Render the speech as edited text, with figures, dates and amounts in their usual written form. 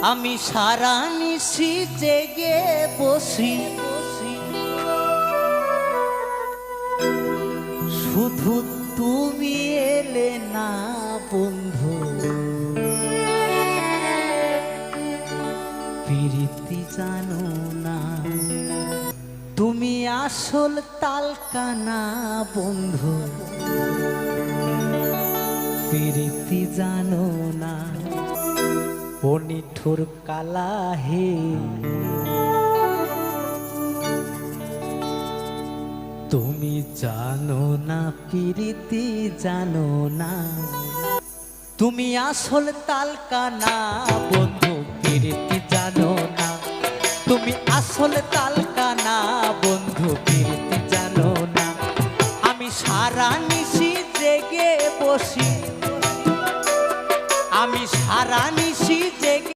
আমি সারা নিশি জেগে বসি শুধু তুমি এলে না বন্ধু প্রীতি জানো না তুমি আসল তালকানা বন্ধু প্রীতি জানো না ও নিঠুর কালা হে তুমি জানো না প্রীতি জানো না তুমি আসল তালকানা বন্ধু